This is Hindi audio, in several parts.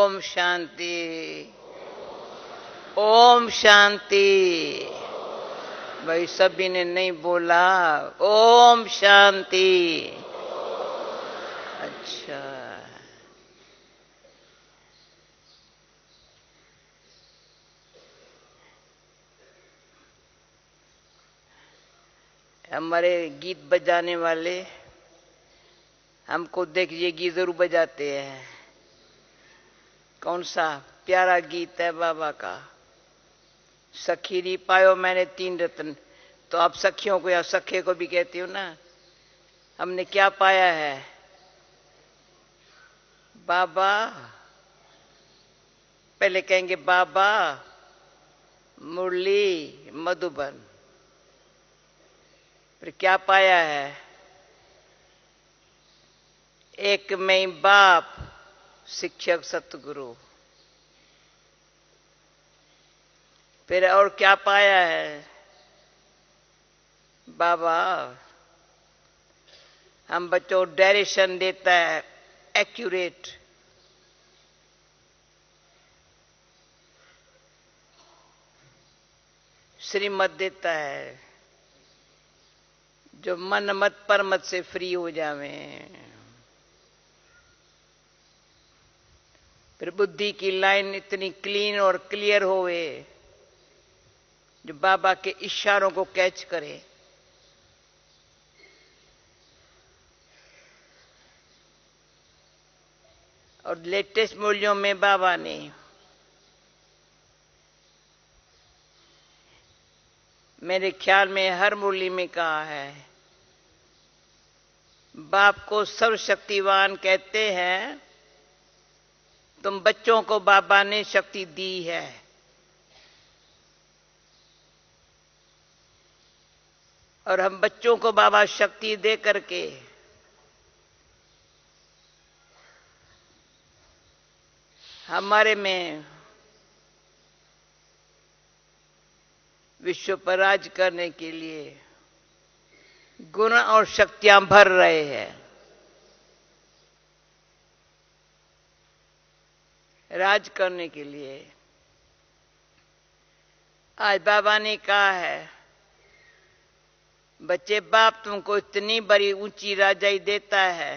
ओम शांति, ओम शांति। भाई सभी ने नहीं बोला ओम शांति। अच्छा, हमारे गीत बजाने वाले हमको देख ये गीत जरूर बजाते हैं। कौन सा प्यारा गीत है बाबा का, सखीरी पायो मैंने तीन रत्न। तो आप सखियों को या सखे को भी कहती हो ना। हमने क्या पाया है बाबा? पहले कहेंगे बाबा, मुरली, मधुबन। फिर क्या पाया है? एक में बाप, शिक्षक, सतगुरु। फिर और क्या पाया है बाबा? हम बच्चों को डायरेक्शन देता है, एक्यूरेट। श्रीमत देता है, जो मन मत पर मत से फ्री हो जावे। फिर बुद्धि की लाइन इतनी क्लीन और क्लियर होवे जो बाबा के इशारों को कैच करे। और लेटेस्ट मूल्यों में बाबा ने मेरे ख्याल में हर मुरली में कहा है, बाप को सर्वशक्तिवान कहते हैं, तुम बच्चों को बाबा ने शक्ति दी है। और हम बच्चों को बाबा शक्ति दे करके हमारे में विश्व पर राज करने के लिए गुण और शक्तियां भर रहे हैं। राज करने के लिए आज बाबा ने कहा है, बच्चे बाप तुमको इतनी बड़ी ऊंची राजाई देता है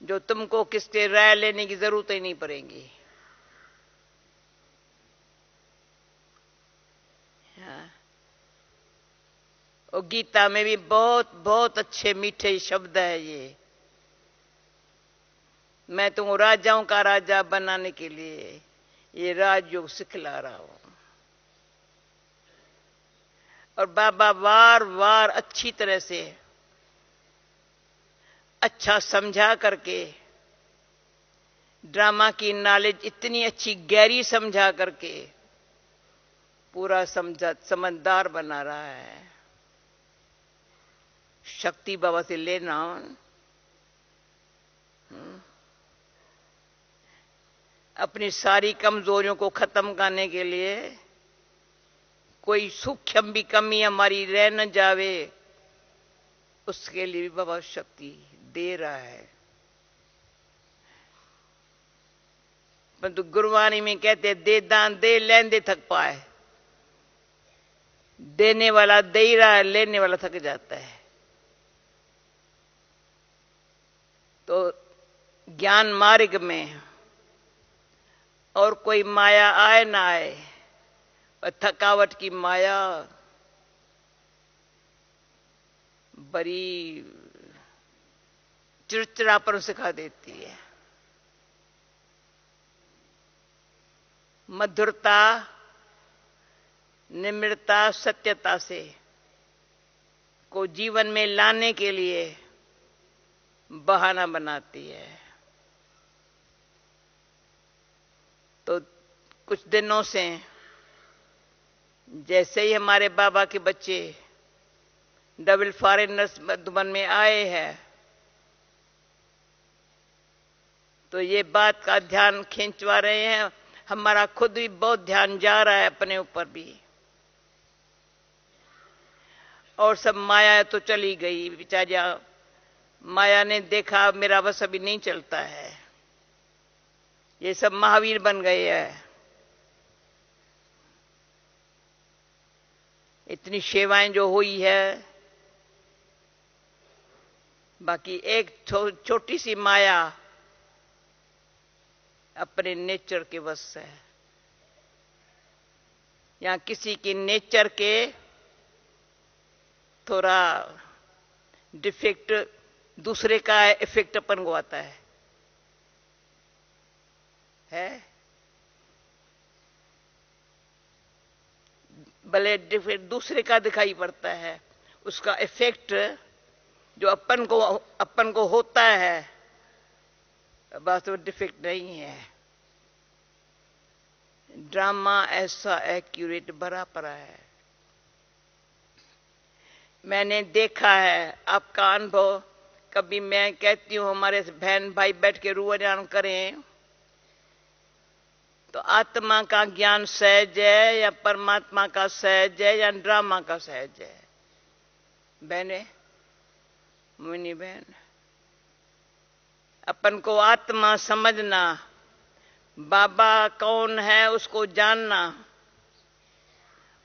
जो तुमको किसके राय लेने की जरूरत ही नहीं पड़ेगी। हाँ। और गीता में भी बहुत बहुत अच्छे मीठे शब्द है ये, मैं तुमको राजाओं का राजा बनाने के लिए ये राजयोग सिखला रहा हूं। और बाबा बार बार अच्छी तरह से अच्छा समझा करके, ड्रामा की नॉलेज इतनी अच्छी गहरी समझा करके पूरा समझदार बना रहा है। शक्ति बाबा से लेना, अपनी सारी कमजोरियों को खत्म करने के लिए, कोई सूक्ष्म भी कमी हमारी रह न जावे, उसके लिए भी बाबा शक्ति दे रहा है। परंतु गुरबानी में कहते दे दान दे लेन दे थक पाए। देने वाला दे ही रहा है, लेने वाला थक जाता है। तो ज्ञान मार्ग में और कोई माया आए ना आए, और थकावट की माया बड़ी चिड़चिड़ापन सिखा देती है। मधुरता, निम्रता, सत्यता से को जीवन में लाने के लिए बहाना बनाती है। तो कुछ दिनों से जैसे ही हमारे बाबा के बच्चे डबल फॉरेनर्स मधुबन में आए हैं, तो ये बात का ध्यान खींचवा रहे हैं। हमारा खुद भी बहुत ध्यान जा रहा है अपने ऊपर भी। और सब माया तो चली गई बेचारिया, माया ने देखा मेरा बस अभी नहीं चलता है, ये सब महावीर बन गए हैं। इतनी सेवाएं जो हुई है, बाकी एक छोटी सी माया अपने नेचर के वश है, या किसी की नेचर के थोड़ा डिफेक्ट दूसरे का इफेक्ट अपन को आता है? भले डिफेक्ट दूसरे का दिखाई पड़ता है, उसका इफेक्ट जो अपन को होता है बस वो डिफेक्ट नहीं है। ड्रामा ऐसा एक्यूरेट भरा पड़ा है। मैंने देखा है, आपका अनुभव, कभी मैं कहती हूं हमारे बहन भाई बैठ के रुआन करें तो आत्मा का ज्ञान सहज है या परमात्मा का सहज है या ड्रामा का सहज है? बहने, मुनि बहन, अपन को आत्मा समझना, बाबा कौन है उसको जानना,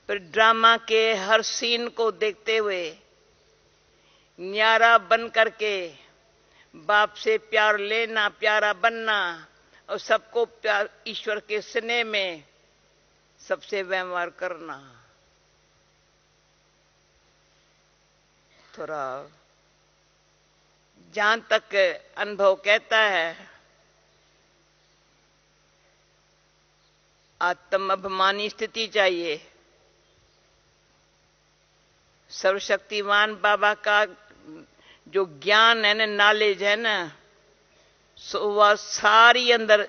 फिर ड्रामा के हर सीन को देखते हुए न्यारा बन करके बाप से प्यार लेना, प्यारा बनना और सबको प्यार ईश्वर के स्नेह में सबसे व्यवहार करना। थोड़ा जहां तक अनुभव कहता है, आत्म अभिमानी स्थिति चाहिए। सर्वशक्तिमान बाबा का जो ज्ञान है ना, नॉलेज है ना, सो वह सारी अंदर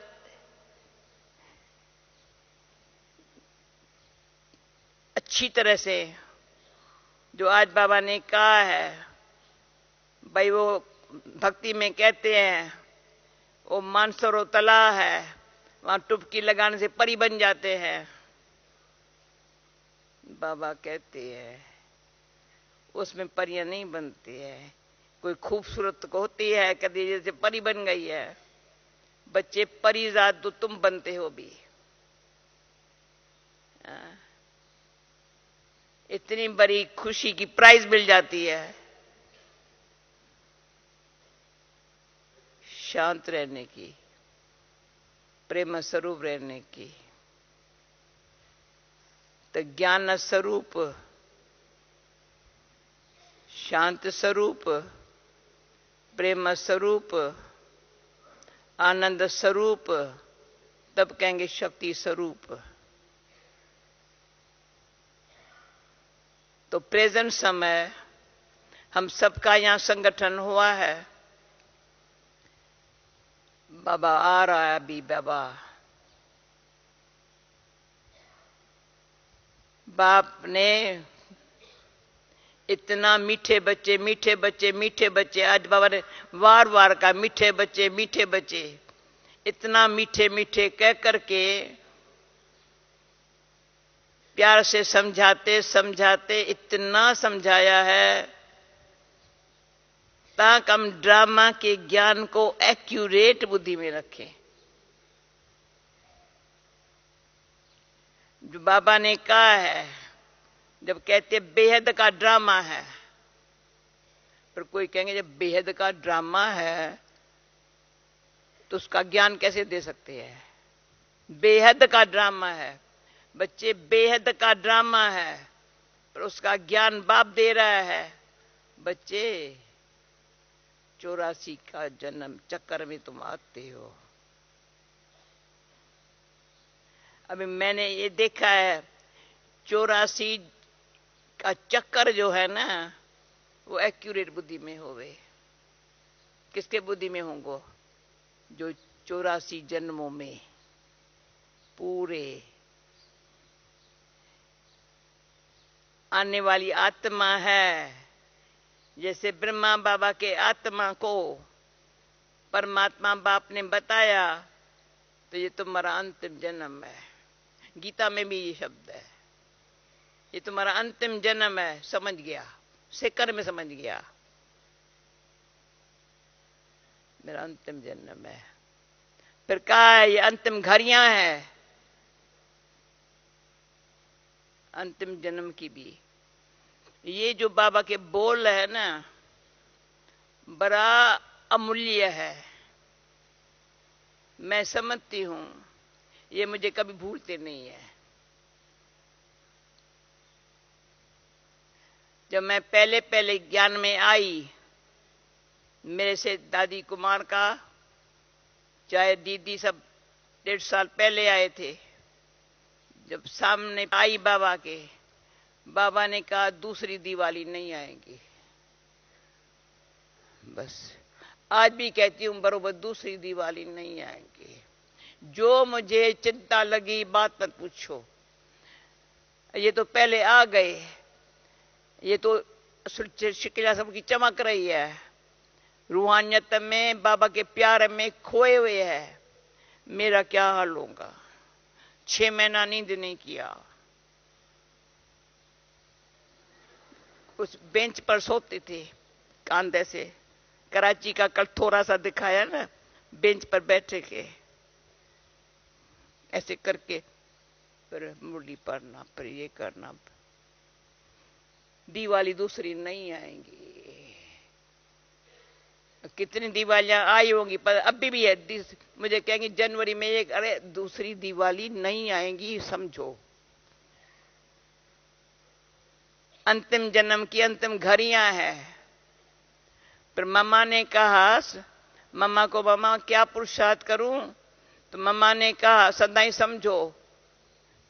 अच्छी तरह से, जो आज बाबा ने कहा है भाई, वो भक्ति में कहते हैं वो मानसरोवर तालाब है, वहां टुपकी लगाने से परी बन जाते हैं। बाबा कहते हैं उसमें परियां नहीं बनती है, कोई खूबसूरत को होती है, कभी जैसे परी बन गई है। बच्चे परी जात तो तुम बनते हो भी। इतनी बड़ी खुशी की प्राइज मिल जाती है शांत रहने की, प्रेम स्वरूप रहने की। तो ज्ञान स्वरूप, शांत स्वरूप, प्रेम स्वरूप, आनंद स्वरूप, तब कहेंगे शक्ति स्वरूप। तो प्रेजेंट समय हम सबका यहां संगठन हुआ है। बाबा आ रहा है अभी। बाबा बाप ने इतना मीठे बच्चे, मीठे बच्चे, मीठे बच्चे, आज बाबा ने वार वार का मीठे बच्चे, मीठे बच्चे, इतना मीठे मीठे कह करके प्यार से समझाते समझाते इतना समझाया है ताकि हम ड्रामा के ज्ञान को एक्यूरेट बुद्धि में रखें। जो बाबा ने कहा है, जब कहते बेहद का ड्रामा है, पर कोई कहेंगे जब बेहद का ड्रामा है तो उसका ज्ञान कैसे दे सकते हैं? बेहद का ड्रामा है बच्चे, बेहद का ड्रामा है, पर उसका ज्ञान बाप दे रहा है। बच्चे 84 का जन्म चक्कर में तुम आते हो। अभी मैंने ये देखा है 84 का चक्कर जो है ना, वो एक्यूरेट बुद्धि में होवे। किसके बुद्धि में होंगे? जो 84 जन्मों में पूरे आने वाली आत्मा है। जैसे ब्रह्मा बाबा के आत्मा को परमात्मा बाप ने बताया, तो ये तुम्हारा अंतिम जन्म है। गीता में भी ये शब्द है, ये तुम्हारा अंतिम जन्म है। समझ गया, सेकंड में समझ गया, मेरा अंतिम जन्म है। फिर कहा ये अंतिम घड़ियां हैं, अंतिम जन्म की भी। ये जो बाबा के बोल है ना, बड़ा अमूल्य है। मैं समझती हूं ये मुझे कभी भूलते नहीं है। जब मैं पहले पहले ज्ञान में आई, मेरे से दादी कुमार का, चाहे दीदी सब 1.5 साल पहले आए थे, जब सामने आई बाबा के, बाबा ने कहा दूसरी दिवाली नहीं आएगी। बस आज भी कहती हूं बरोबर, दूसरी दिवाली नहीं आएगी। जो मुझे चिंता लगी बात मत पूछो, ये तो पहले आ गए, ये तो शिकला सबकी चमक रही है, रूहानियत में बाबा के प्यार में खोए हुए है। मेरा क्या हाल होगा? 6 महीना नींद नहीं किया, उस बेंच पर सोते थे कांधे से। कराची का कल थोड़ा सा दिखाया ना, बेंच पर बैठे के ऐसे करके, फिर मुरली पढ़ना, फिर ये करना। दिवाली दूसरी नहीं आएंगी। कितनी दिवालियां आई होंगी, पर अभी भी है। मुझे कहेंगे जनवरी में एक, अरे दूसरी दिवाली नहीं आएंगी, समझो। अंतिम जन्म की अंतिम घड़ियां हैं। फिर मम्मा ने कहा, मम्मा को, मम्मा क्या पुरुषार्थ करूं? तो मम्मा ने कहा सदाई समझो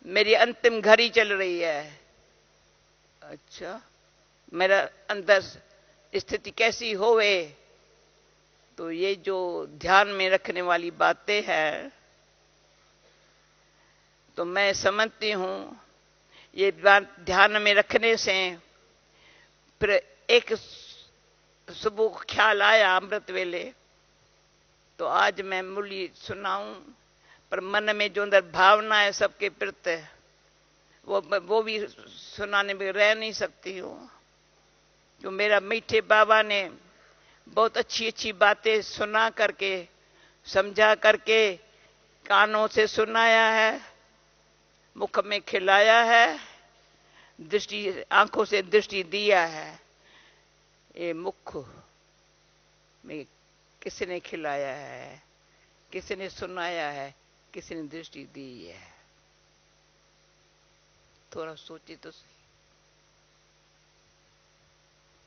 मेरी अंतिम घड़ी चल रही है। अच्छा, मेरा अंदर स्थिति कैसी होवे? तो ये जो ध्यान में रखने वाली बातें हैं, तो मैं समझती हूं ये बात ध्यान में रखने से। फिर एक सुबह ख्याल आया अमृत वेले, तो आज मैं मुरली सुनाऊं, पर मन में जो अंदर भावना है सबके प्रति, वो भी सुनाने में रह नहीं सकती हूं। जो मेरा मीठे बाबा ने बहुत अच्छी अच्छी बातें सुना करके, समझा करके, कानों से सुनाया है, मुख में खिलाया है, दृष्टि, आंखों से दृष्टि दिया है। ये मुख में किसने खिलाया है, किसने सुनाया है, किसने दृष्टि दी है? थोड़ा सोचिए तो सही।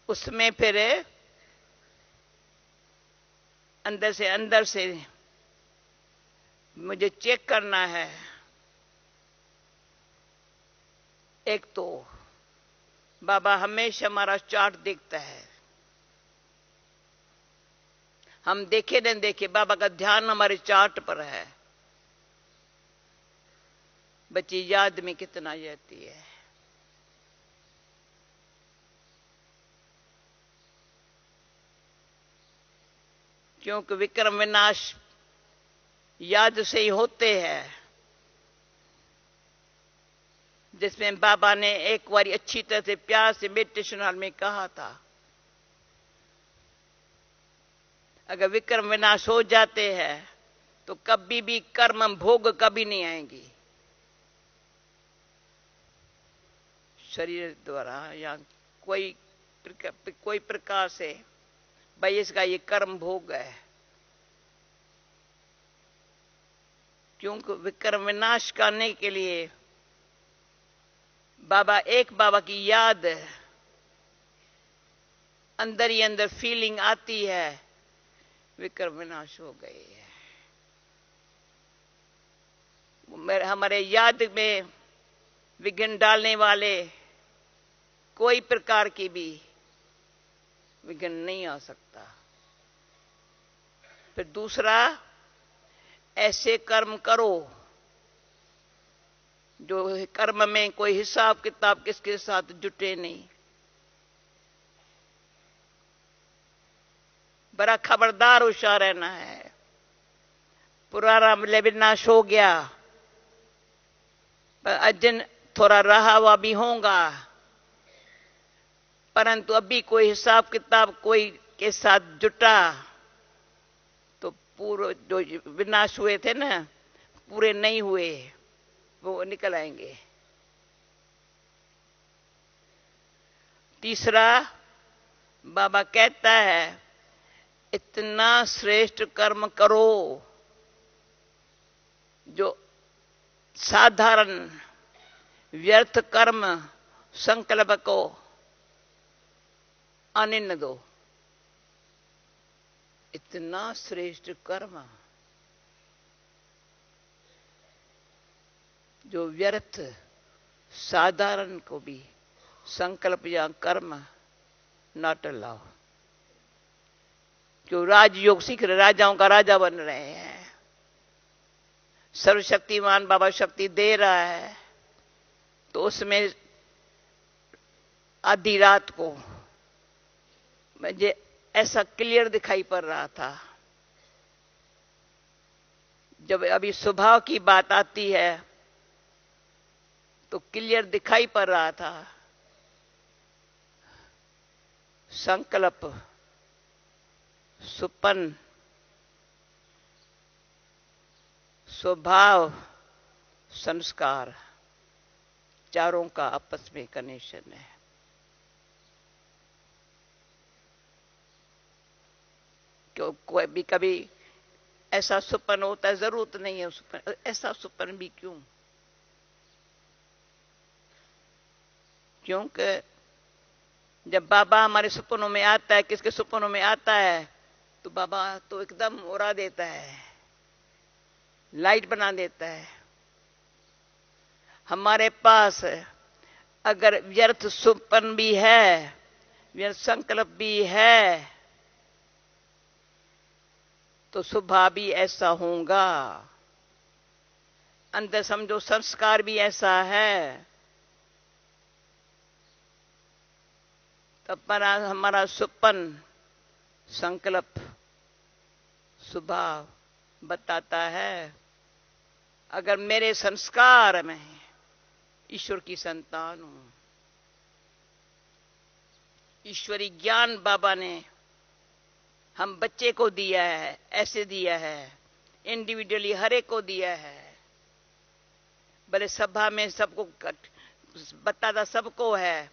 उसमें फिर अंदर से मुझे चेक करना है। एक तो बाबा हमेशा हमारा चार्ट देखता है, हम देखे न देखे बाबा का ध्यान हमारे चार्ट पर है। बच्ची याद में कितना रहती है। क्योंकि विक्रम विनाश याद से ही होते हैं, जिसमें बाबा ने एक बार अच्छी तरह से प्यार से मेडिटेशन हॉल में कहा था, अगर विक्रम विनाश हो जाते हैं तो कभी भी कर्म भोग कभी नहीं आएंगी शरीर द्वारा या कोई प्रकार से। भाई इसका ये कर्म भोग है। क्योंकि विक्रम विनाश करने के लिए बाबा की याद अंदर ही अंदर फीलिंग आती है, विक्रम विनाश हो गए है। हमारे याद में विघ्न डालने वाले कोई प्रकार की भी विघ्न नहीं आ सकता। फिर दूसरा, ऐसे कर्म करो जो कर्म में कोई हिसाब किताब किसके साथ जुटे नहीं। बड़ा खबरदार होशियार रहना है। पुराना विनाश हो गया, पर अजन थोड़ा रहा हुआ भी होगा, परंतु अभी कोई हिसाब किताब कोई के साथ जुटा तो पूर्व जो विनाश हुए थे ना, पूरे नहीं हुए, वो निकल आएंगे। तीसरा, बाबा कहता है इतना श्रेष्ठ कर्म करो जो साधारण व्यर्थ कर्म संकल्प को आने न दो। इतना श्रेष्ठ कर्म जो व्यर्थ साधारण को भी संकल्प या कर्म न टलाओ। जो राजयोग सीख रहे, राजाओं का राजा बन रहे हैं, सर्वशक्तिमान बाबा शक्ति दे रहा है, तो उसमें आधी रात को मुझे ऐसा क्लियर दिखाई पड़ रहा था। जब अभी स्वभाव की बात आती है तो क्लियर दिखाई पड़ रहा था। संकल्प, सुपन, स्वभाव, संस्कार, चारों का आपस में कनेक्शन है। क्यों कोई भी कभी ऐसा सुपन होता है, जरूरत नहीं है सुपन, ऐसा सुपन भी क्यों? क्योंकि जब बाबा हमारे सपनों में आता है, किसके सपनों में आता है, तो बाबा तो एकदम उड़ा देता है, लाइट बना देता है। हमारे पास अगर व्यर्थ सुपन भी है, व्यर्थ संकल्प भी है, तो स्वभाव भी ऐसा होगा, अंदर समझो संस्कार भी ऐसा है। तब हमारा सुपन, संकल्प, स्वभाव बताता है अगर मेरे संस्कार में ईश्वर की संतान हूं, ईश्वरी ज्ञान बाबा ने हम बच्चे को दिया है, ऐसे दिया है, इंडिविजुअली हर एक को दिया है। भले सभा में सबको बताता सबको है,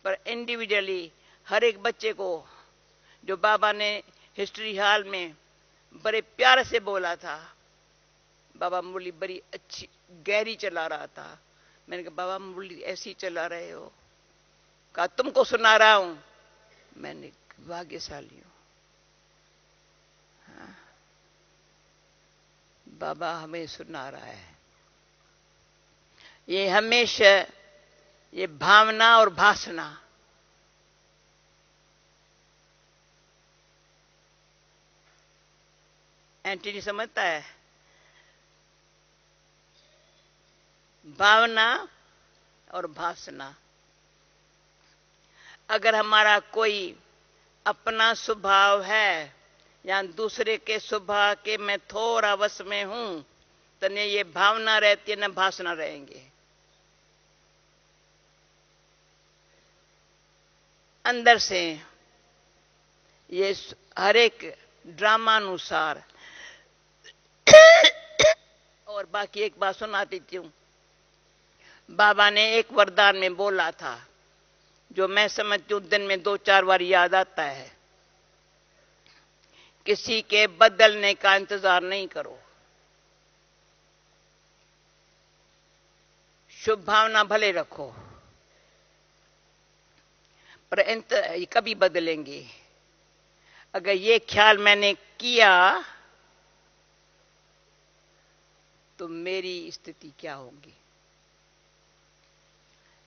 पर इंडिविजुअली हर एक बच्चे को, जो बाबा ने हिस्ट्री हॉल में बड़े प्यार से बोला था। बाबा मुरली बड़ी अच्छी गहरी चला रहा था। मैंने कहा बाबा मुरली ऐसी चला रहे हो? कहा तुमको सुना रहा हूं। मैंने भाग्यशाली हूं, हाँ, बाबा हमें सुना रहा है। ये हमेशा ये भावना और भाषणा, एंटनी समझता है, भावना और भाषणा। अगर हमारा कोई अपना स्वभाव है या दूसरे के स्वभाव के मैं थोड़ा वश में हूं, तो न ये भावना रहती है न भाषणा रहेंगे। अंदर से ये हर एक ड्रामानुसार। और बाकी एक बात सुनाती हूं। बाबा ने एक वरदान में बोला था, जो मैं समझती हूं दिन में 2-4 बार याद आता है। किसी के बदलने का इंतजार नहीं करो। शुभ भावना भले रखो, पर कभी बदलेंगे। अगर ये ख्याल मैंने किया तो मेरी स्थिति क्या होगी?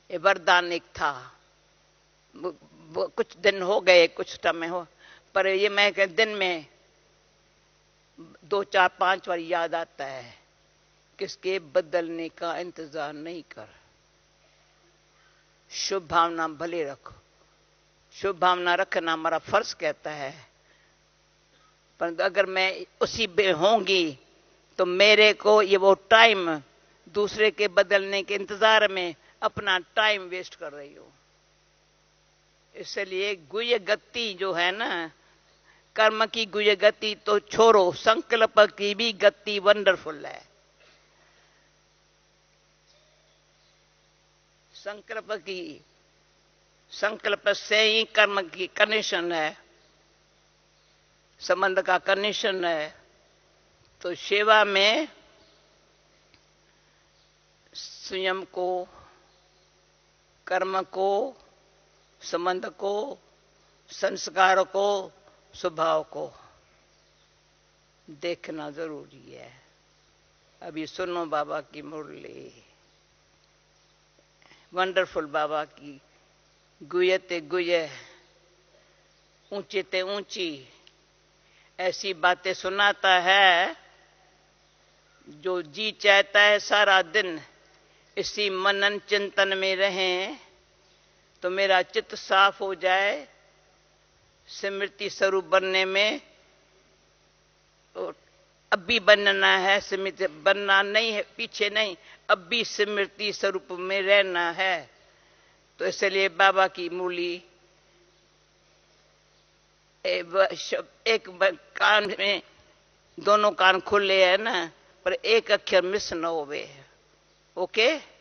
ये वरदान एक था, कुछ दिन हो गए, कुछ समय हो, पर ये मैं दिन में 2-4-5 बार याद आता है। किसके बदलने का इंतजार नहीं कर, शुभ भावना भले रखो। शुभ भावना रखना हमारा फर्ज कहता है, पर अगर मैं उसी में होंगी तो मेरे को ये वो टाइम दूसरे के बदलने के इंतजार में अपना टाइम वेस्ट कर रही हूं। इसलिए गुह्य गति जो है ना, कर्म की गुय गति तो छोड़ो, संकल्प की भी गति वंडरफुल है। संकल्प से ही कर्म की कनेक्शन है, संबंध का कनेक्शन है। तो सेवा में स्वयं को, कर्म को, संबंध को, संस्कार को, स्वभाव को देखना जरूरी है। अभी सुनो बाबा की मुरली, वंडरफुल बाबा की गुये ते गुये, ऊंचे ते ऊंची ऐसी बातें सुनाता है जो जी चाहता है सारा दिन इसी मनन चिंतन में रहें तो मेरा चित्त साफ हो जाए, स्मृति स्वरूप बनने में। और अब भी बनना है, स्मृति बनना नहीं है, पीछे नहीं, अब भी स्मृति स्वरूप में रहना है। तो इसलिए बाबा की मुरली एक कान में, दोनों कान खुले हैं ना, पर एक अक्षर मिस न होवे। ओके।